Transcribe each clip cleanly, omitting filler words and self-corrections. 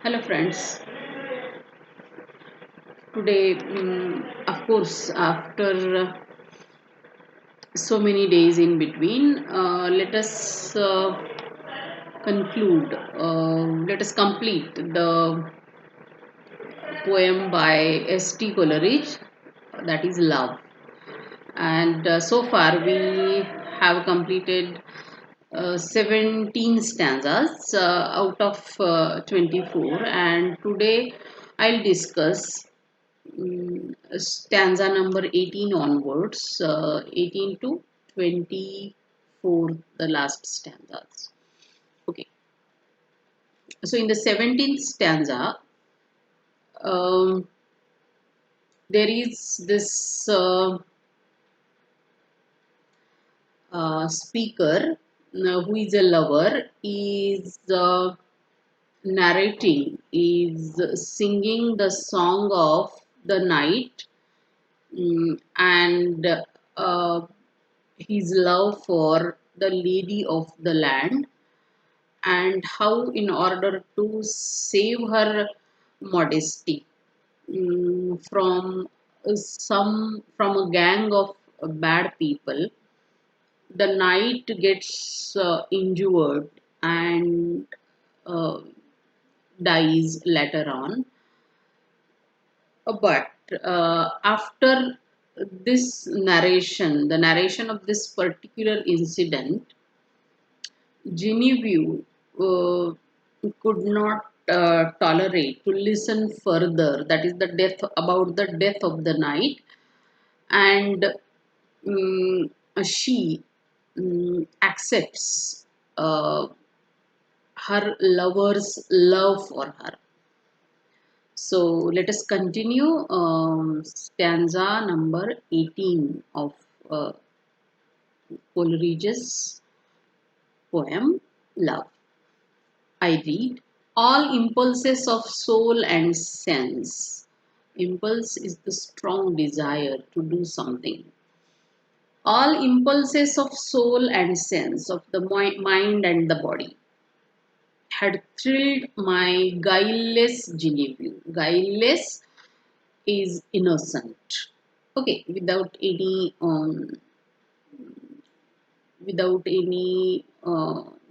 Hello friends. Today, of course, after so many days in between, let us conclude. Let us complete the poem by S.T. Coleridge, that is Love. And so far, we have completed 17 stanzas out of 24, and today I'll discuss stanza number 18 onwards, 18 to 24, the last stanzas. Okay, so in the 17th stanza, um, there is this speaker who is a lover, is narrating, is singing the song of the night, and uh, his love for the lady of the land, and how in order to save her modesty from a gang of bad people, the knight gets injured and uh, dies later on. But after this narration, the narration of this particular incident, Genevieve could not tolerate to listen further. That is the death, about the death of the knight, and she accepts her lover's love for her. So let us continue stanza number 18 of uh, Coleridge's poem Love. I read, all impulses of soul and sense. Impulse is the strong desire to do something. All impulses of soul and sense, of the mind and the body, had thrilled my guileless Genevieve. Guileless is innocent. Okay, without any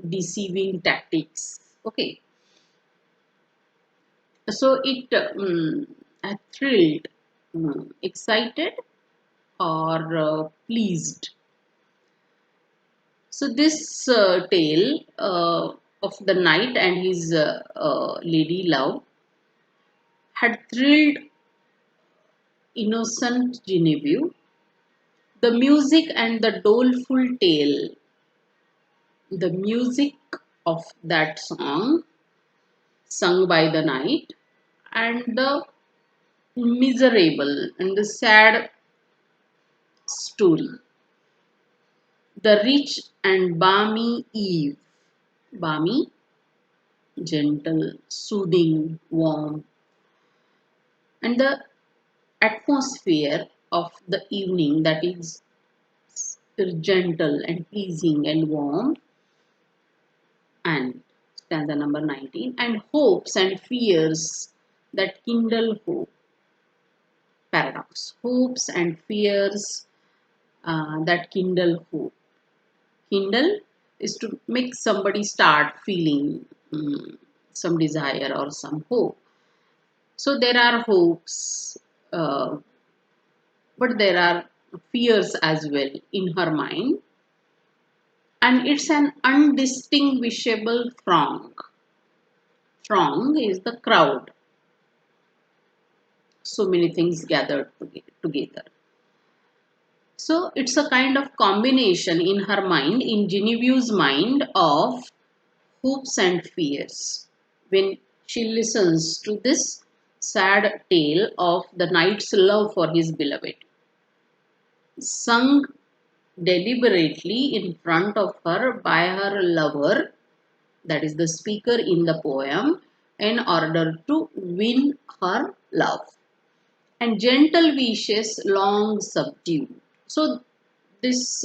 deceiving tactics. Okay, so it thrilled, excited, or pleased. So this tale of the knight and his lady love had thrilled innocent Genevieve. The music and the doleful tale, the music of that song sung by the knight, and the miserable and the sad story, the rich and balmy eve, balmy, gentle, soothing, warm, and the atmosphere of the evening, that is gentle and pleasing and warm. And stanza number 19, and hopes and fears that kindle hope. Paradox, hopes and fears that kindle hope. Kindle is to make somebody start feeling some desire or some hope. So there are hopes, uh, but there are fears as well in her mind, and it's an undistinguishable throng. Throng is the crowd, so many things gathered together. So it's a kind of combination in her mind, in Genevieve's mind, of hopes and fears when she listens to this sad tale of the knight's love for his beloved, sung deliberately in front of her by her lover, that is the speaker in the poem, in order to win her love. And gentle wishes long subdued. So this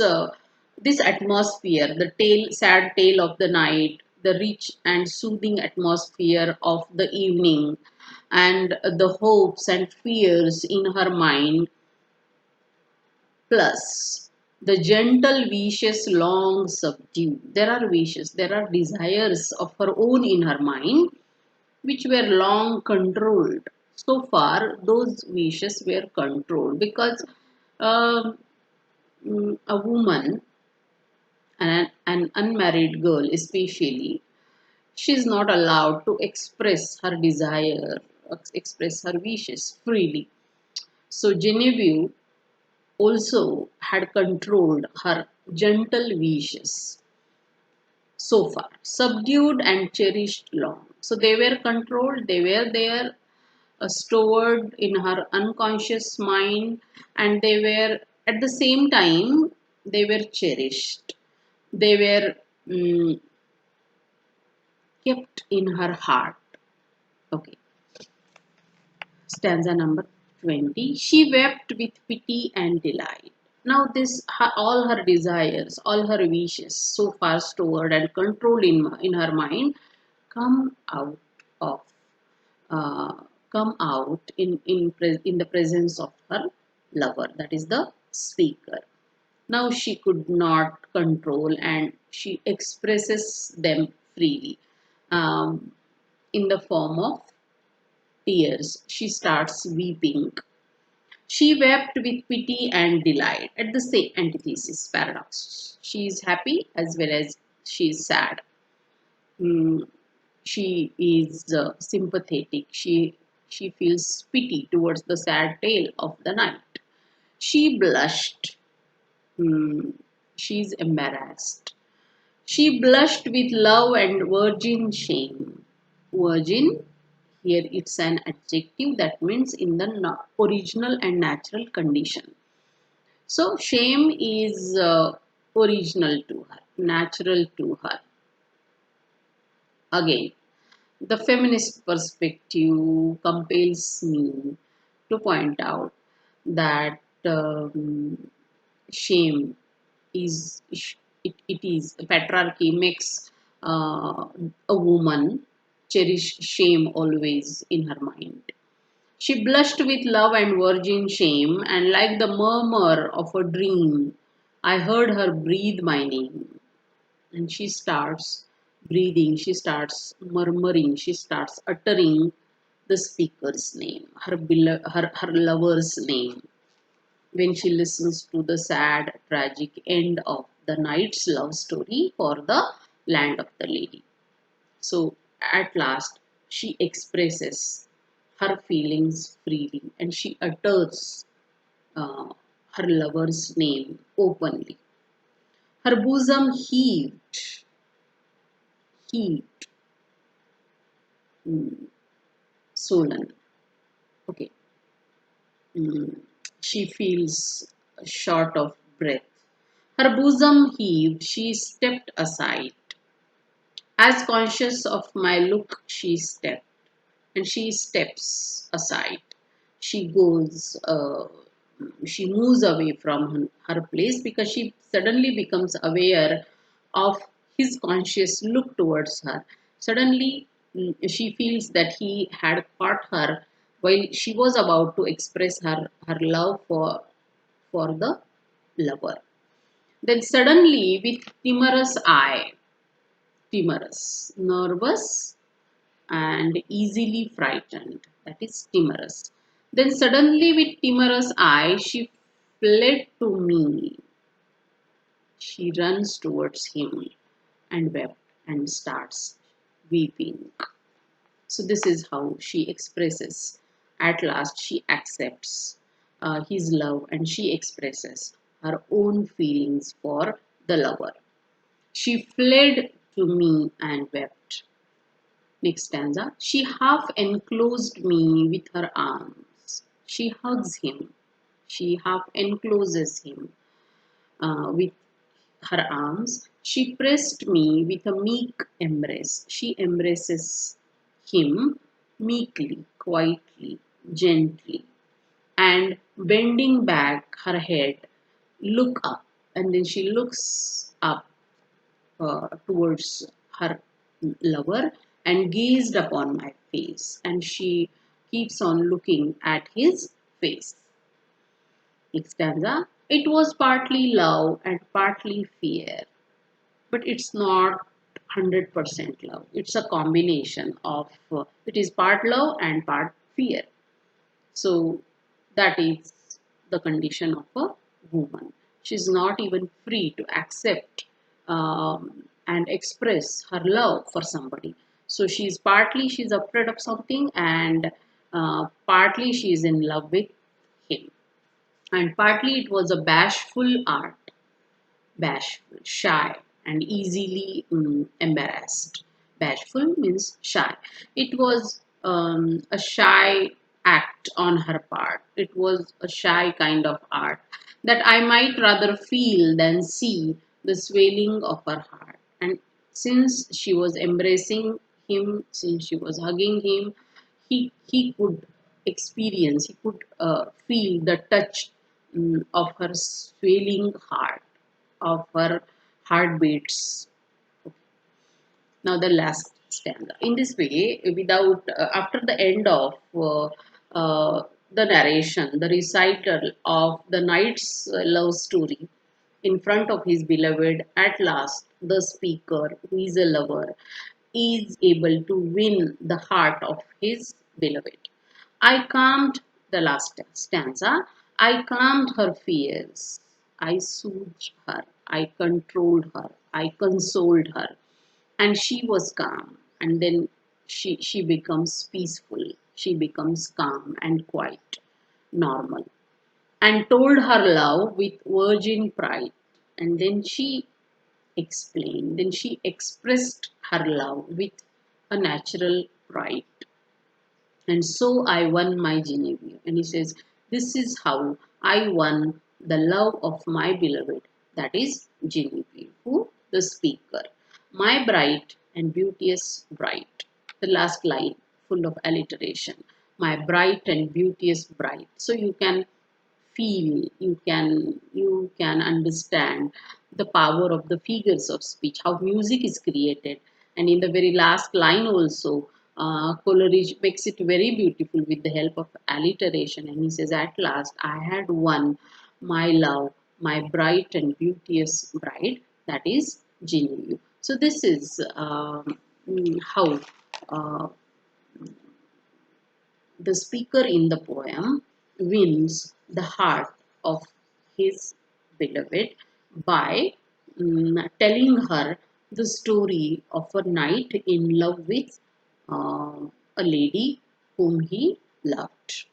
this atmosphere, the sad tale of the night, the rich and soothing atmosphere of the evening, and the hopes and fears in her mind, plus the gentle wishes long subdued. There are wishes, there are desires of her own in her mind which were long controlled. So far, those wishes were controlled because um, a woman, an unmarried girl especially, she is not allowed to express her desire, express her wishes freely. So Genevieve also had controlled her gentle wishes so far, subdued and cherished long. So they were controlled, they were there, stored in her unconscious mind, and they were at the same time they were cherished. They were kept in her heart. Okay. Stanza number 20. She wept with pity and delight. Now, all her desires, all her wishes, so far stored and controlled in her mind, come out of, uh, come out in the presence of her lover, that is the speaker. Now she could not control and she expresses them freely, um, in the form of tears. She starts weeping. She wept with pity and delight at the same antithesis paradox. She is happy as well as she is sad. Mm, she is sympathetic. She feels pity towards the sad tale of the night. She blushed. Mm, she is embarrassed. She blushed with love and virgin shame. Virgin, here it's an adjective that means in the original and natural condition. So shame is original to her, natural to her. Again, the feminist perspective compels me to point out that shame is it is patriarchy makes a woman cherish shame always in her mind. She blushed with love and virgin shame, and like the murmur of a dream, I heard her breathe my name. And she starts breathing, she starts murmuring, she starts uttering the speaker's name, her lover's name, when she listens to the sad, tragic end of the knight's love story for the land of the lady. So at last, she expresses her feelings freely and she utters uh, her lover's name openly. Her bosom heaved, mm, swollen. Okay. Mm, she feels short of breath. Her bosom heaved, she stepped aside. As conscious of my look, she stepped. And she steps aside. She goes, she moves away from her place because she suddenly becomes aware of his conscious look towards her. Suddenly, she feels that he had caught her while she was about to express her love for the lover. Then suddenly, with timorous, nervous, and easily frightened. That is timorous. Then suddenly, with timorous eye, she fled to me. She runs towards him and wept and starts weeping. So, this is how she expresses. At last, she accepts his love and she expresses her own feelings for the lover. She fled to me and wept. Next stanza. She half enclosed me with her arms. She hugs him. She half encloses him with her arms. She pressed me with a meek embrace. She embraces him meekly, quietly, gently, and bending back her head, look up. And then she looks up towards her lover and gazed upon my face, and she keeps on looking at his face. Next stanza. It was partly love and partly fear, but it's not 100% love. It's a combination of it is part love and part fear. So that is the condition of a woman. She's not even free to accept and express her love for somebody. So she's afraid of something, and partly she's in love with him, and partly it was a bashful art, bashful, shy, and easily embarrassed. Bashful means shy. It was a shy act on her part. It was a shy kind of art that I might rather feel than see the swelling of her heart. And since she was embracing him, since she was hugging him, he could experience, he could feel the touch of her swelling heart, of her heartbeats. Now the last stanza. In this way, without after the end of the narration, the recital of the knight's love story in front of his beloved, at last the speaker, who is a lover, is able to win the heart of his beloved. I calmed the last stanza. I calmed her fears. I soothed her. I controlled her. I consoled her, and she was calm. And then she becomes peaceful. She becomes calm and quite normal, and told her love with virgin pride. And then she explained. Then she expressed her love with a natural pride. And so I won my Genevieve. And he says, this is how I won the love of my beloved, that is Genevieve. Who? The speaker. My bright and beauteous bride. The last line, full of alliteration. My bright and beauteous bride. So you can feel, you can understand the power of the figures of speech, how music is created. And in the very last line also, Coleridge makes it very beautiful with the help of alliteration, and he says, at last I had won my love, my bright and beauteous bride, that is Genevieve. So this is how uh, the speaker in the poem wins the heart of his beloved by telling her the story of a knight in love with uh, a lady whom he loved.